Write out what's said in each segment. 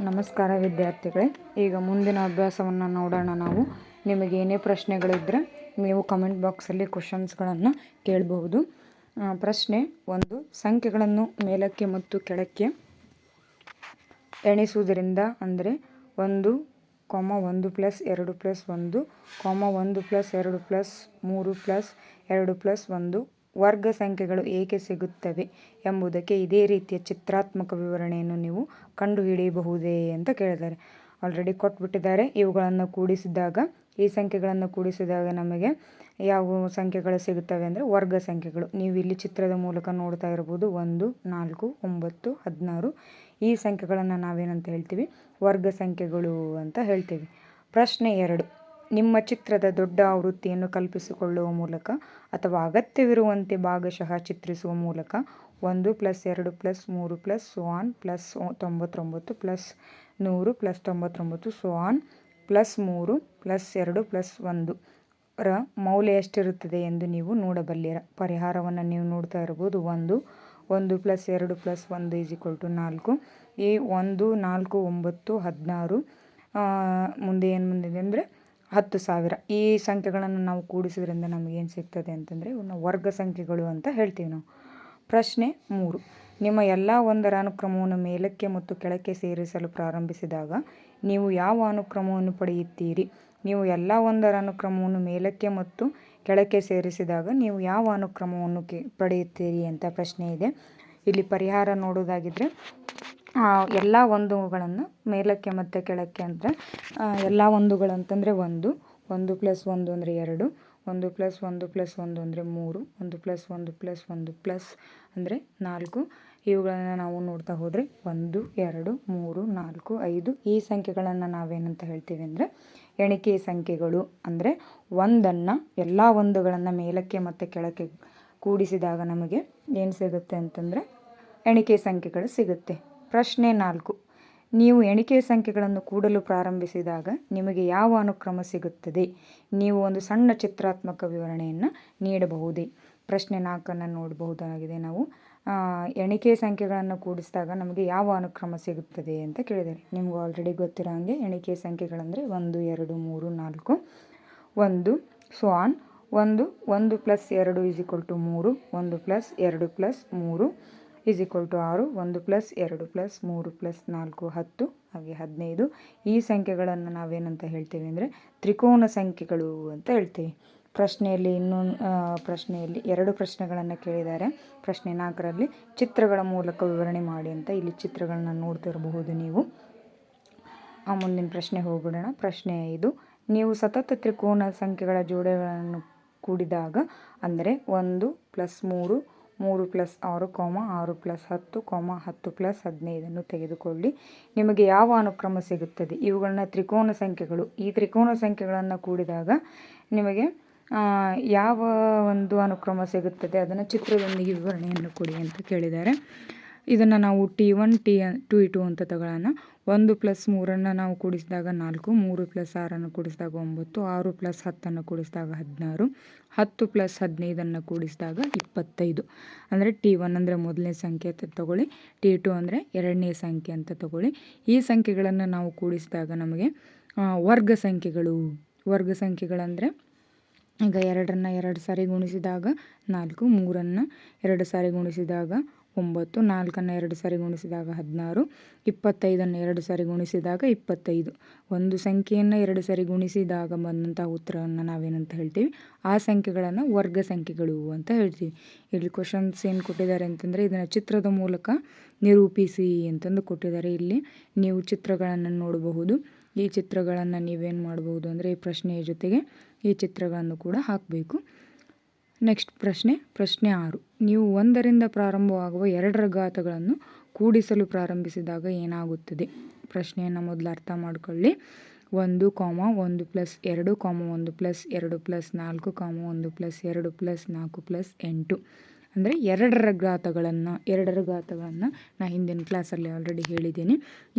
ನಮಸ್ಕಾರ ವಿದ್ಯಾರ್ಥಿಗಳೇ, ಈಗ ಮುಂದಿನ ಅಭ್ಯಾಸವನ್ನು ನೋಡೋಣ. ನಾವು ನಿಮಗೆ ಏನೇ ಪ್ರಶ್ನೆಗಳಿದ್ದರೆ ನೀವು ಕಮೆಂಟ್ ಬಾಕ್ಸಲ್ಲಿ ಕ್ವಶನ್ಸ್ಗಳನ್ನು ಕೇಳಬಹುದು. ಪ್ರಶ್ನೆ 1. ಸಂಖ್ಯೆಗಳನ್ನು ಮೇಲಕ್ಕೆ ಮತ್ತು ಕೆಳಕ್ಕೆ ಎಣಿಸುವುದರಿಂದ ಅಂದರೆ 1, 1 + 2 + 1, 1 + 2 + 3 + 2 + 1 ವರ್ಗ ಸಂಖ್ಯೆಗಳು ಏಕೆ ಸಿಗುತ್ತವೆ ಎಂಬುದಕ್ಕೆ ಇದೇ ರೀತಿಯ ಚಿತ್ರಾತ್ಮಕ ವಿವರಣೆಯನ್ನು ನೀವು ಕಂಡುಹಿಡಿಯಬಹುದೇ ಅಂತ ಕೇಳಿದ್ದಾರೆ. ಆಲ್ರೆಡಿ ಕೊಟ್ಬಿಟ್ಟಿದ್ದಾರೆ. ಇವುಗಳನ್ನು ಕೂಡಿಸಿದಾಗ, ಈ ಸಂಖ್ಯೆಗಳನ್ನು ಕೂಡಿಸಿದಾಗ ನಮಗೆ ಯಾವ ಸಂಖ್ಯೆಗಳು ಸಿಗುತ್ತವೆ ಅಂದರೆ ವರ್ಗ ಸಂಖ್ಯೆಗಳು. ನೀವು ಇಲ್ಲಿ ಚಿತ್ರದ ಮೂಲಕ ನೋಡ್ತಾ ಇರ್ಬೋದು. 1, 4, 9, 16 ಈ ಸಂಖ್ಯೆಗಳನ್ನು ನಾವೇನಂತ ಹೇಳ್ತೀವಿ? ವರ್ಗ ಸಂಖ್ಯೆಗಳು ಅಂತ ಹೇಳ್ತೀವಿ. ಪ್ರಶ್ನೆ 2. ನಿಮ್ಮ ಚಿತ್ರದ ದೊಡ್ಡ ಆವೃತ್ತಿಯನ್ನು ಕಲ್ಪಿಸಿಕೊಳ್ಳುವ ಮೂಲಕ ಅಥವಾ ಅಗತ್ಯವಿರುವಂತೆ ಭಾಗಶಃ ಚಿತ್ರಿಸುವ ಮೂಲಕ 1 + 2 + 3 + +99 +100 +99 +3 +2 +1 ರ ಮೌಲ್ಯ ಎಷ್ಟಿರುತ್ತದೆ ಎಂದು ನೀವು ನೋಡಬಲ್ಲಿರ. ಪರಿಹಾರವನ್ನು ನೀವು ನೋಡ್ತಾ ಇರ್ಬೋದು. 1 + 2 + 1 = 4. ಈ 1, 4, 9, 16 ಮುಂದೆ ಏನು ಬಂದಿದೆ ಅಂದರೆ 10,000. ಈ ಸಂಖ್ಯೆಗಳನ್ನು ನಾವು ಕೂಡಿಸೋದ್ರಿಂದ ನಮಗೇನು ಸಿಗ್ತದೆ ಅಂತಂದರೆ ಇವನ್ನ ವರ್ಗ ಸಂಖ್ಯೆಗಳು ಅಂತ ಹೇಳ್ತೀವಿ ನಾವು. ಪ್ರಶ್ನೆ 3. ನಿಮ್ಮ ಎಲ್ಲ ಒಂದರ ಅನುಕ್ರಮವನ್ನು ಮೇಲಕ್ಕೆ ಮತ್ತು ಕೆಳಕ್ಕೆ ಸೇರಿಸಲು ಪ್ರಾರಂಭಿಸಿದಾಗ ನೀವು ಯಾವ ಅನುಕ್ರಮವನ್ನು ಪಡೆಯುತ್ತೀರಿ? ನೀವು ಎಲ್ಲ ಒಂದರ ಅನುಕ್ರಮವನ್ನು ಮೇಲಕ್ಕೆ ಮತ್ತು ಕೆಳಕ್ಕೆ ಸೇರಿಸಿದಾಗ ನೀವು ಯಾವ ಅನುಕ್ರಮವನ್ನು ಪಡೆಯುತ್ತೀರಿ ಅಂತ ಪ್ರಶ್ನೆ ಇದೆ. ಇಲ್ಲಿ ಪರಿಹಾರ ನೋಡೋದಾಗಿದ್ದರೆ ಎಲ್ಲ ಒಂದುಗಳನ್ನು ಮೇಲಕ್ಕೆ ಮತ್ತು ಕೆಳಕ್ಕೆ ಅಂದರೆ ಎಲ್ಲ ಒಂದುಗಳಂತಂದರೆ 1 + 1 ಅಂದರೆ 2, 1 + 1 + 1 ಅಂದರೆ 3, 1 + 1 + 1 ಅಂದರೆ 4. ಇವುಗಳನ್ನು ನಾವು ನೋಡ್ತಾ ಹೋದರೆ 1, 2, 3, 4, 5 ಈ ಸಂಖ್ಯೆಗಳನ್ನು ನಾವೇನಂತ ಹೇಳ್ತೀವಿ ಅಂದರೆ ಎಣಿಕೆ ಸಂಖ್ಯೆಗಳು. ಅಂದರೆ ಒಂದನ್ನು ಎಲ್ಲ ಒಂದುಗಳನ್ನು ಮೇಲಕ್ಕೆ ಮತ್ತು ಕೆಳಕ್ಕೆ ಕೂಡಿಸಿದಾಗ ನಮಗೆ ಏನು ಸಿಗುತ್ತೆ ಅಂತಂದರೆ ಎಣಿಕೆ ಸಂಖ್ಯೆಗಳು ಸಿಗುತ್ತೆ. ಪ್ರಶ್ನೆ 4. ನೀವು ಎಣಿಕೆ ಸಂಖ್ಯೆಗಳನ್ನು ಕೂಡಲು ಪ್ರಾರಂಭಿಸಿದಾಗ ನಿಮಗೆ ಯಾವ ಅನುಕ್ರಮ ಸಿಗುತ್ತದೆ? ನೀವು ಒಂದು ಸಣ್ಣ ಚಿತ್ರಾತ್ಮಕ ವಿವರಣೆಯನ್ನು ನೀಡಬಹುದೇ? ಪ್ರಶ್ನೆ 4ಅನ್ನು ನೋಡಬಹುದಾಗಿದೆ. ನಾವು ಎಣಿಕೆ ಸಂಖ್ಯೆಗಳನ್ನು ಕೂಡಿಸಿದಾಗ ನಮಗೆ ಯಾವ ಅನುಕ್ರಮ ಸಿಗುತ್ತದೆ ಅಂತ ಕೇಳಿದ್ದಾರೆ. ನಿಮ್ಗೆ ಆಲ್ರೆಡಿ ಗೊತ್ತಿರೋ ಹಾಗೆ ಎಣಿಕೆ ಸಂಖ್ಯೆಗಳಂದರೆ 1, 2, 3, 4, 1 1 1 + 2 = 3, 1 + 2 + 3 = 6, 1 + 2 + 3 + 4 10 ಹಾಗೆ 15. ಈ ಸಂಖ್ಯೆಗಳನ್ನು ನಾವೇನಂತ ಹೇಳ್ತೀವಿ ಅಂದರೆ ತ್ರಿಕೋನ ಸಂಖ್ಯೆಗಳು ಅಂತ ಹೇಳ್ತೀವಿ. ಪ್ರಶ್ನೆಯಲ್ಲಿ ಪ್ರಶ್ನೆಯಲ್ಲಿ 2 ಪ್ರಶ್ನೆಗಳನ್ನು ಕೇಳಿದ್ದಾರೆ. ಪ್ರಶ್ನೆ 4ರಲ್ಲಿ ಚಿತ್ರಗಳ ಮೂಲಕ ವಿವರಣೆ ಮಾಡಿ ಅಂತ. ಇಲ್ಲಿ ಚಿತ್ರಗಳನ್ನ ನೋಡ್ತಿರಬಹುದು ನೀವು. ಮುಂದಿನ ಪ್ರಶ್ನೆ ಹೋಗ್ಬಿಡೋಣ. ಪ್ರಶ್ನೆ 5. ನೀವು ಸತತ ತ್ರಿಕೋನ ಸಂಖ್ಯೆಗಳ ಜೋಡಿಗಳನ್ನು ಕೂಡಿದಾಗ ಅಂದರೆ 1 + 3, 3 + 6, 6 + 10, 10 + 15 ತೆಗೆದುಕೊಳ್ಳಿ. ನಿಮಗೆ ಯಾವ ಅನುಕ್ರಮ ಸಿಗುತ್ತದೆ? ಇವುಗಳನ್ನ ತ್ರಿಕೋನ ಸಂಖ್ಯೆಗಳು. ಈ ತ್ರಿಕೋನ ಸಂಖ್ಯೆಗಳನ್ನು ಕೂಡಿದಾಗ ನಿಮಗೆ ಯಾವ ಒಂದು ಅನುಕ್ರಮ ಸಿಗುತ್ತದೆ ಅದನ್ನು ಚಿತ್ರದೊಂದಿಗೆ ವಿವರಣೆಯನ್ನು ಕೊಡಿ ಅಂತ ಕೇಳಿದ್ದಾರೆ. ಇದನ್ನು ನಾವು T1 T2 ಅಂತ ತಗೊಳ್ಳೋಣ. 1 + 3 ನಾವು ಕೂಡಿಸಿದಾಗ 4, 3 + 6 ಕೂಡಿಸಿದಾಗ 9, 6 + 10 ಕೂಡಿಸಿದಾಗ 16, 10 + 15 ಕೂಡಿಸಿದಾಗ 25. ಅಂದರೆ T1 ಅಂದರೆ ಮೊದಲನೇ ಸಂಖ್ಯೆ ಅಂತ ತಗೊಳ್ಳಿ, T2 ಅಂದರೆ ಎರಡನೇ ಸಂಖ್ಯೆ ಅಂತ ತಗೊಳ್ಳಿ. ಈ ಸಂಖ್ಯೆಗಳನ್ನು ನಾವು ಕೂಡಿಸಿದಾಗ ನಮಗೆ ವರ್ಗ ಸಂಖ್ಯೆಗಳು. ವರ್ಗ ಸಂಖ್ಯೆಗಳಂದರೆ ಈಗ 2ನ್ನು 2 ಸಾರಿ ಗುಣಿಸಿದಾಗ 4, 3ನ್ನು 2 ಸಾರಿ ಗುಣಿಸಿದಾಗ 9, 4ನ್ನು 2 ಸಾರಿ ಗುಣಿಸಿದಾಗ 16, 25ನ್ನು 2 ಸಾರಿ ಗುಣಿಸಿದಾಗ 25. ಒಂದು ಸಂಖ್ಯೆಯನ್ನು 2 ಸಾರಿ ಗುಣಿಸಿದಾಗ ಬಂದಂಥ ಉತ್ತರವನ್ನು ನಾವೇನಂತ ಹೇಳ್ತೀವಿ? ಆ ಸಂಖ್ಯೆಗಳನ್ನು ವರ್ಗ ಸಂಖ್ಯೆಗಳು ಅಂತ ಹೇಳ್ತೀವಿ. ಇಲ್ಲಿ ಕ್ವಶನ್ಸ್ ಏನು ಕೊಟ್ಟಿದ್ದಾರೆ ಅಂತಂದರೆ ಇದನ್ನು ಚಿತ್ರದ ಮೂಲಕ ನಿರೂಪಿಸಿ ಅಂತಂದು ಕೊಟ್ಟಿದ್ದಾರೆ. ಇಲ್ಲಿ ನೀವು ಚಿತ್ರಗಳನ್ನು ನೋಡಬಹುದು. ಈ ಚಿತ್ರಗಳನ್ನು ನೀವೇನು ಮಾಡಬಹುದು ಅಂದರೆ ಈ ಪ್ರಶ್ನೆಯ ಜೊತೆಗೆ ಈ ಚಿತ್ರಗಳನ್ನು ಕೂಡ ಹಾಕಬೇಕು. ನೆಕ್ಸ್ಟ್ ಪ್ರಶ್ನೆ 6. ನೀವು 1ರಿಂದ ಪ್ರಾರಂಭವಾಗುವ 2ರ ಘಾತಗಳನ್ನು ಕೂಡಿಸಲು ಪ್ರಾರಂಭಿಸಿದಾಗ ಏನಾಗುತ್ತದೆ? ಪ್ರಶ್ನೆಯನ್ನು ಮೊದಲು ಅರ್ಥ ಮಾಡಿಕೊಳ್ಳಿ. 1, 1 + 2, 1 + 2 + 4, 1 + 2 + 4 + 8 ಅಂದರೆ 2ರ ಘಾತಗಳನ್ನು ನಾನು ಹಿಂದಿನ ಕ್ಲಾಸಲ್ಲಿ ಆಲ್ರೆಡಿ ಹೇಳಿದ್ದೀನಿ.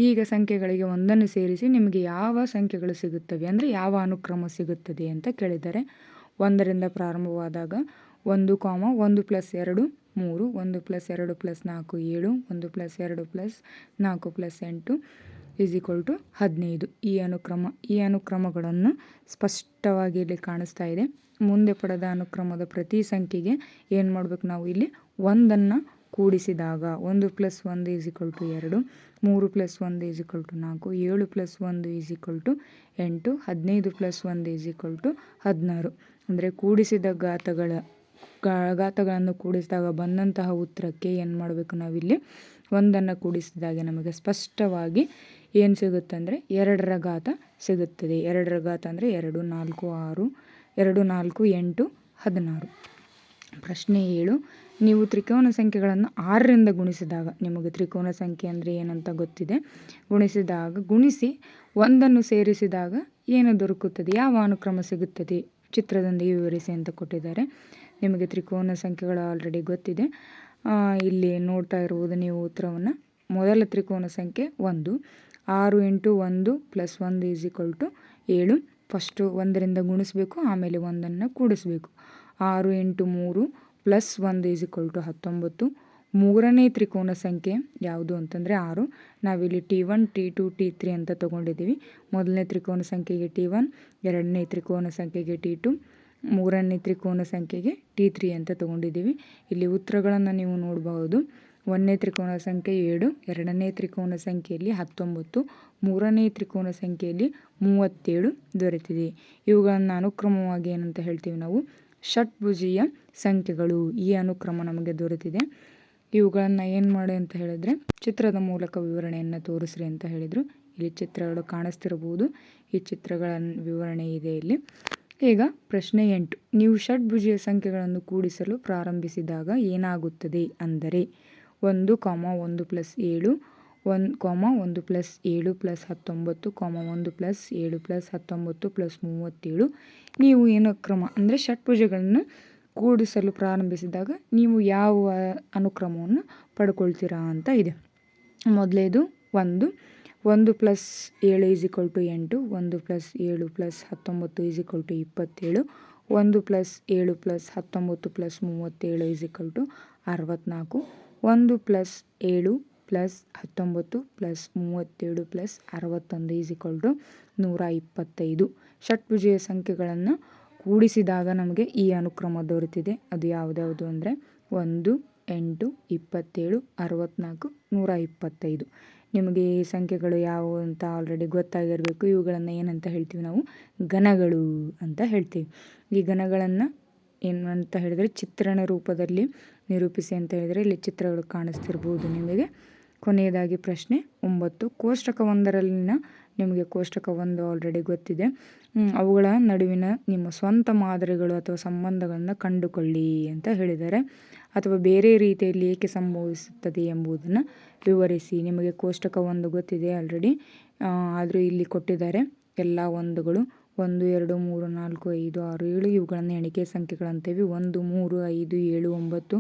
ಈಗ ಸಂಖ್ಯೆಗಳಿಗೆ 1ನ್ನು ಸೇರಿಸಿ ನಿಮಗೆ ಯಾವ ಸಂಖ್ಯೆಗಳು ಸಿಗುತ್ತವೆ ಅಂದರೆ ಯಾವ ಅನುಕ್ರಮ ಸಿಗುತ್ತದೆ ಅಂತ ಕೇಳಿದ್ದಾರೆ. 1ರಿಂದ ಪ್ರಾರಂಭವಾದಾಗ 1, 1 + 2 3, 1 + 2 + 4 7, 1 + 2 + 4 + 8 15 ಈ ಅನುಕ್ರಮಗಳನ್ನು ಸ್ಪಷ್ಟವಾಗಿ ಇಲ್ಲಿ ಕಾಣಿಸ್ತಾ ಇದೆ. ಮುಂದೆ ಪಡೆದ ಅನುಕ್ರಮದ ಪ್ರತಿ ಸಂಖ್ಯೆಗೆ ಏನು ಮಾಡಬೇಕು ನಾವು ಇಲ್ಲಿ ಒಂದನ್ನು ಕೂಡಿಸಿದಾಗ 1 + 1 = 2, 3 + 1 = 4, 7 + 1 = 8, 15 + 1 = 16. ಅಂದರೆ ಕೂಡಿಸಿದ ಘಾತಗಳನ್ನು ಕೂಡಿಸಿದಾಗ ಬಂದಂತಹ ಉತ್ತರಕ್ಕೆ ಏನು ಮಾಡಬೇಕು ನಾವಿಲ್ಲಿ ಒಂದನ್ನು ಕೂಡಿಸಿದಾಗ ನಮಗೆ ಸ್ಪಷ್ಟವಾಗಿ ಏನು ಸಿಗುತ್ತೆ ಅಂದರೆ 2ರ ಘಾತ ಸಿಗುತ್ತದೆ. 2ರ ಘಾತ ಅಂದರೆ 2, 4, 6, 2, 4, 8, 16. ಪ್ರಶ್ನೆ 7. ನೀವು ತ್ರಿಕೋನ ಸಂಖ್ಯೆಗಳನ್ನು 6ರಿಂದ ಗುಣಿಸಿದಾಗ, ನಿಮಗೆ ತ್ರಿಕೋನ ಸಂಖ್ಯೆ ಅಂದರೆ ಏನಂತ ಗೊತ್ತಿದೆ, ಗುಣಿಸಿ ಒಂದನ್ನು ಸೇರಿಸಿದಾಗ ಏನು ದೊರಕುತ್ತದೆ, ಯಾವ ಅನುಕ್ರಮ ಸಿಗುತ್ತದೆ, ಚಿತ್ರದೊಂದಿಗೆ ವಿವರಿಸಿ ಅಂತ ಕೊಟ್ಟಿದ್ದಾರೆ. ನಿಮಗೆ ತ್ರಿಕೋನ ಸಂಖ್ಯೆಗಳು ಆಲ್ರೆಡಿ ಗೊತ್ತಿದೆ. ಇಲ್ಲಿ ನೋಡ್ತಾ ಇರುವುದು ನೀವು ಉತ್ತರವನ್ನು. ಮೊದಲ ತ್ರಿಕೋನ ಸಂಖ್ಯೆ 1, 6 × 1 + 1 = 7. ಫಸ್ಟು 1ರಿಂದ ಗುಣಿಸಬೇಕು, ಆಮೇಲೆ 1ಅನ್ನು ಕೂಡಿಸಬೇಕು. 6 × 3 + 1 = 19. ಮೂರನೇ ತ್ರಿಕೋನ ಸಂಖ್ಯೆ ಯಾವುದು ಅಂತಂದರೆ 6. ನಾವಿಲ್ಲಿ T1, T2, T3 ಅಂತ ತೊಗೊಂಡಿದ್ದೀವಿ. ಮೊದಲನೇ ತ್ರಿಕೋನ ಸಂಖ್ಯೆಗೆ T1, ಎರಡನೇ ತ್ರಿಕೋನ ಸಂಖ್ಯೆಗೆ T2, ಮೂರನೇ ತ್ರಿಕೋನ ಸಂಖ್ಯೆಗೆ T3 ಅಂತ ತೊಗೊಂಡಿದ್ದೀವಿ. ಇಲ್ಲಿ ಉತ್ತರಗಳನ್ನು ನೀವು ನೋಡಬಹುದು. 1ನೇ ತ್ರಿಕೋನ ಸಂಖ್ಯೆ 7, ಎರಡನೇ ತ್ರಿಕೋನ ಸಂಖ್ಯೆಯಲ್ಲಿ 19, ಮೂರನೇ ತ್ರಿಕೋನ ಸಂಖ್ಯೆಯಲ್ಲಿ 37 ದೊರೆತಿದೆ. ಇವುಗಳನ್ನು ಅನುಕ್ರಮವಾಗಿ ಏನಂತ ಹೇಳ್ತೀವಿ ನಾವು, ಷಟ್ಭುಜೀಯ ಸಂಖ್ಯೆಗಳು. ಈ ಅನುಕ್ರಮ ನಮಗೆ ದೊರೆತಿದೆ. ಇವುಗಳನ್ನು ಏನು ಮಾಡಿ ಅಂತ ಹೇಳಿದರೆ ಚಿತ್ರದ ಮೂಲಕ ವಿವರಣೆಯನ್ನು ತೋರಿಸ್ರಿ ಅಂತ ಹೇಳಿದರು. ಇಲ್ಲಿ ಚಿತ್ರಗಳು ಕಾಣಿಸ್ತಿರಬಹುದು. ಈ ಚಿತ್ರಗಳ ವಿವರಣೆ ಇದೆ ಇಲ್ಲಿ. ಈಗ ಪ್ರಶ್ನೆ 8. ನೀವು ಷಟ್ಭುಜೀಯ ಸಂಖ್ಯೆಗಳನ್ನು ಕೂಡಿಸಲು ಪ್ರಾರಂಭಿಸಿದಾಗ ಏನಾಗುತ್ತದೆ ಅಂದರೆ 1, 1 + 7, 1, 1 + 7 + 19, 1 + 7 + 19 + 37. ನೀವು ಅನುಕ್ರಮ ಅಂದರೆ ಷಟ್ಭುಜಗಳನ್ನು ಕೂಡಿಸಲು ಪ್ರಾರಂಭಿಸಿದಾಗ ನೀವು ಯಾವ ಅನುಕ್ರಮವನ್ನು ಪಡ್ಕೊಳ್ತೀರಾ ಅಂತ ಇದೆ. ಮೊದಲೇದು 1 + 7 = 8, 1 + 7 + 19 = 27, 1 + 7 + 19 + 37 = 64, 1 + 7 + 19 + 37 + 61 = 125. ಷಟ್ಭುಜೀಯ ಸಂಖ್ಯೆಗಳನ್ನು ಕೂಡಿಸಿದಾಗ ನಮಗೆ ಈ ಅನುಕ್ರಮ ದೊರೆತಿದೆ. ಅದು ಯಾವುದ್ಯಾವುದು ಅಂದರೆ 1, 8, 27, 64, 125. ನಿಮಗೆ ಈ ಸಂಖ್ಯೆಗಳು ಯಾವುವು ಅಂತ ಆಲ್ರೆಡಿ ಗೊತ್ತಾಗಿರಬೇಕು. ಇವುಗಳನ್ನು ಏನಂತ ಹೇಳ್ತೀವಿ ನಾವು, ಘನಗಳು ಅಂತ ಹೇಳ್ತೀವಿ. ಈ ಘನಗಳನ್ನು ಏನಂತ ಹೇಳಿದರೆ ಚಿತ್ರಣ ರೂಪದಲ್ಲಿ ನಿರೂಪಿಸಿ ಅಂತ ಹೇಳಿದರೆ ಇಲ್ಲಿ ಚಿತ್ರಗಳು ಕಾಣಿಸ್ತಿರ್ಬೋದು ನಿಮಗೆ. ಕೊನೆಯದಾಗಿ ಪ್ರಶ್ನೆ 9. ಕೋಷ್ಟಕ 1ರಲ್ಲಿನ ನಿಮಗೆ ಕೋಷ್ಟಕ 1 ಆಲ್ರೆಡಿ ಗೊತ್ತಿದೆ. ಅವುಗಳ ನಡುವಿನ ನಿಮ್ಮ ಸ್ವಂತ ಮಾದರಿಗಳು ಅಥವಾ ಸಂಬಂಧಗಳನ್ನು ಕಂಡುಕೊಳ್ಳಿ ಅಂತ ಹೇಳಿದ್ದಾರೆ. ಅಥವಾ ಬೇರೆ ರೀತಿಯಲ್ಲಿ ಏಕೆ ಸಂಭವಿಸುತ್ತದೆ ಎಂಬುದನ್ನು ವಿವರಿಸಿ. ನಿಮಗೆ ಕೋಷ್ಟಕ 1 ಗೊತ್ತಿದೆ ಆಲ್ರೆಡಿ, ಆದರೂ ಇಲ್ಲಿ ಕೊಟ್ಟಿದ್ದಾರೆ ಎಲ್ಲ 1ಗಳು 1, 2, 3, 4, 5, 6, 7 ಇವುಗಳನ್ನು ಎಣಿಕೆ ಸಂಖ್ಯೆಗಳಂತೀವಿ. 1, 3, 5, 7, 9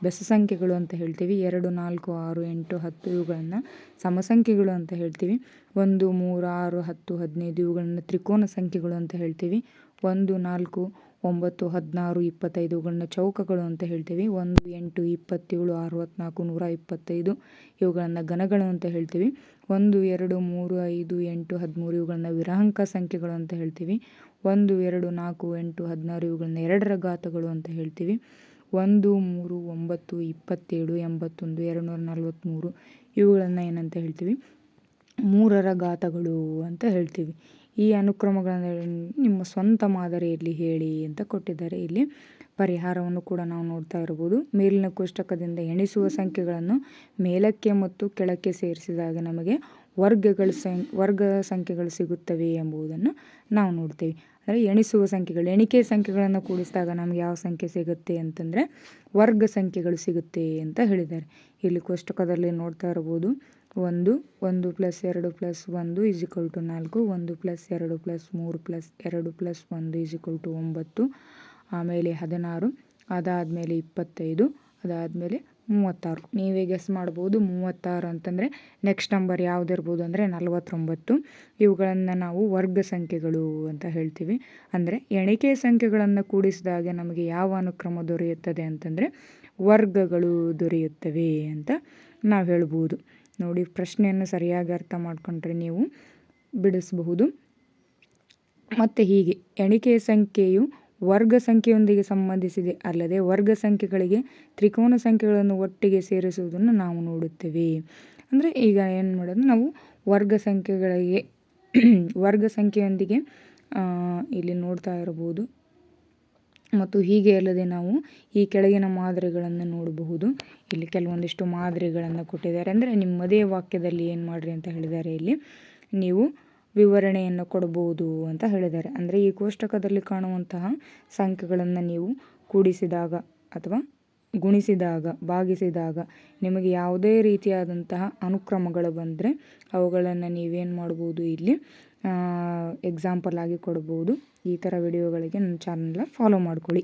ಬೆಸ ಸಂಖ್ಯೆಗಳು ಅಂತ ಹೇಳ್ತೀವಿ. 2, 4, 6, 8, 10 ಇವುಗಳನ್ನು ಸಮಸಂಖ್ಯೆಗಳು ಅಂತ ಹೇಳ್ತೀವಿ. 1, 3, 6, 10, 15 ಇವುಗಳನ್ನು ತ್ರಿಕೋನ ಸಂಖ್ಯೆಗಳು ಅಂತ ಹೇಳ್ತೀವಿ. 1, 4, 9, 16, 25 ಇವುಗಳನ್ನ ಚೌಕಗಳು ಅಂತ ಹೇಳ್ತೀವಿ. 1, 8, 27, 64, 125 ಇವುಗಳನ್ನು ಘನಗಳು ಅಂತ ಹೇಳ್ತೀವಿ. 1, 2, 3, 5, 8, 13 ಇವುಗಳನ್ನ ವಿರಹಾಂಕ ಸಂಖ್ಯೆಗಳು ಅಂತ ಹೇಳ್ತೀವಿ. 1, 2, 4, 8, 16 ಇವುಗಳನ್ನ 2ರ ಘಾತಗಳು ಅಂತ ಹೇಳ್ತೀವಿ. 1, 3, 9, 27, 81, 243 ಇವುಗಳನ್ನು ಏನಂತ ಹೇಳ್ತೀವಿ, 3ರ ಘಾತಗಳು ಅಂತ ಹೇಳ್ತೀವಿ. ಈ ಅನುಕ್ರಮಗಳನ್ನು ನಿಮ್ಮ ಸ್ವಂತ ಮಾದರಿಯಲ್ಲಿ ಹೇಳಿ ಅಂತ ಕೊಟ್ಟಿದ್ದಾರೆ. ಇಲ್ಲಿ ಪರಿಹಾರವನ್ನು ಕೂಡ ನಾವು ನೋಡ್ತಾ ಇರ್ಬೋದು. ಮೇಲಿನ ಕೋಷ್ಟಕದಿಂದ ಎಣಿಸುವ ಸಂಖ್ಯೆಗಳನ್ನು ಮೇಲಕ್ಕೆ ಮತ್ತು ಕೆಳಕ್ಕೆ ಸೇರಿಸಿದಾಗ ನಮಗೆ ವರ್ಗ ಸಂಖ್ಯೆಗಳು ಸಿಗುತ್ತವೆ ಎಂಬುದನ್ನು ನಾವು ನೋಡ್ತೀವಿ. ಅಂದರೆ ಎಣಿಸುವ ಸಂಖ್ಯೆಗಳು, ಎಣಿಕೆ ಸಂಖ್ಯೆಗಳನ್ನು ಕೂಡಿಸಿದಾಗ ನಮಗೆ ಯಾವ ಸಂಖ್ಯೆ ಸಿಗುತ್ತೆ ಅಂತಂದರೆ ವರ್ಗ ಸಂಖ್ಯೆಗಳು ಸಿಗುತ್ತೆ ಅಂತ ಹೇಳಿದ್ದಾರೆ. ಇಲ್ಲಿ ಕೋಷ್ಟಕದಲ್ಲಿ ನೋಡ್ತಾ ಇರ್ಬೋದು. 1, 1 + 2 + 1 = 4, 1 + 2 + 3 + 2 + 1 = 9, ಆಮೇಲೆ 16, ಅದಾದಮೇಲೆ 25, ಅದಾದಮೇಲೆ 36. ನೀವೇ ಗೆಸ್ ಮಾಡ್ಬೋದು 36 ಅಂತಂದರೆ ನೆಕ್ಸ್ಟ್ ನಂಬರ್ ಯಾವುದಿರ್ಬೋದು ಅಂದರೆ 49. ಇವುಗಳನ್ನು ನಾವು ವರ್ಗ ಸಂಖ್ಯೆಗಳು ಅಂತ ಹೇಳ್ತೀವಿ. ಅಂದರೆ ಎಣಿಕೆ ಸಂಖ್ಯೆಗಳನ್ನು ಕೂಡಿಸಿದಾಗ ನಮಗೆ ಯಾವ ಅನುಕ್ರಮ ದೊರೆಯುತ್ತದೆ ಅಂತಂದರೆ ವರ್ಗಗಳು ದೊರೆಯುತ್ತವೆ ಅಂತ ನಾವು ಹೇಳ್ಬೋದು. ನೋಡಿ, ಪ್ರಶ್ನೆಯನ್ನು ಸರಿಯಾಗಿ ಅರ್ಥ ಮಾಡಿಕೊಂಡ್ರೆ ನೀವು ಬಿಡಿಸಬಹುದು. ಮತ್ತು ಹೀಗೆ ಎಣಿಕೆಯ ಸಂಖ್ಯೆಯು ವರ್ಗ ಸಂಖ್ಯೆಯೊಂದಿಗೆ ಸಂಬಂಧಿಸಿದೆ ಅಲ್ಲದೆ ವರ್ಗ ಸಂಖ್ಯೆಗಳಿಗೆ ತ್ರಿಕೋನ ಸಂಖ್ಯೆಗಳನ್ನು ಒಟ್ಟಿಗೆ ಸೇರಿಸುವುದನ್ನು ನಾವು ನೋಡುತ್ತೇವೆ. ಅಂದರೆ ಈಗ ಏನು ಮಾಡೋದು, ನಾವು ವರ್ಗ ಸಂಖ್ಯೆಗಳಿಗೆ ವರ್ಗ ಸಂಖ್ಯೆಯೊಂದಿಗೆ ಇಲ್ಲಿ ನೋಡ್ತಾ ಇರಬಹುದು. ಮತ್ತು ಹೀಗೆ ಅಲ್ಲದೆ ನಾವು ಈ ಕೆಳಗಿನ ಮಾದರಿಗಳನ್ನು ನೋಡಬಹುದು. ಇಲ್ಲಿ ಕೆಲವೊಂದಿಷ್ಟು ಮಾದರಿಗಳನ್ನು ಕೊಟ್ಟಿದ್ದಾರೆ. ಅಂದರೆ ನಿಮ್ಮದೇ ವಾಕ್ಯದಲ್ಲಿ ಏನು ಮಾಡಿರಿ ಅಂತ ಹೇಳಿದ್ದಾರೆ, ಇಲ್ಲಿ ನೀವು ವಿವರಣೆಯನ್ನು ಕೊಡಬಹುದು ಅಂತ ಹೇಳಿದ್ದಾರೆ. ಅಂದರೆ ಈ ಕೋಷ್ಟಕದಲ್ಲಿ ಕಾಣುವಂತಹ ಸಂಖ್ಯೆಗಳನ್ನು ನೀವು ಕೂಡಿಸಿದಾಗ ಅಥವಾ ಗುಣಿಸಿದಾಗ, ಭಾಗಿಸಿದಾಗ ನಿಮಗೆ ಯಾವುದೇ ರೀತಿಯಾದಂತಹ ಅನುಕ್ರಮಗಳು ಬಂದರೆ ಅವುಗಳನ್ನು ನೀವೇನು ಮಾಡ್ಬೋದು, ಇಲ್ಲಿ ಎಕ್ಸಾಂಪಲ್ ಆಗಿ ಕೊಡ್ಬೋದು. ಈ ಥರ ವಿಡಿಯೋಗಳಿಗೆ ನನ್ನ ಚಾನಲ್ನ ಫಾಲೋ ಮಾಡ್ಕೊಳ್ಳಿ.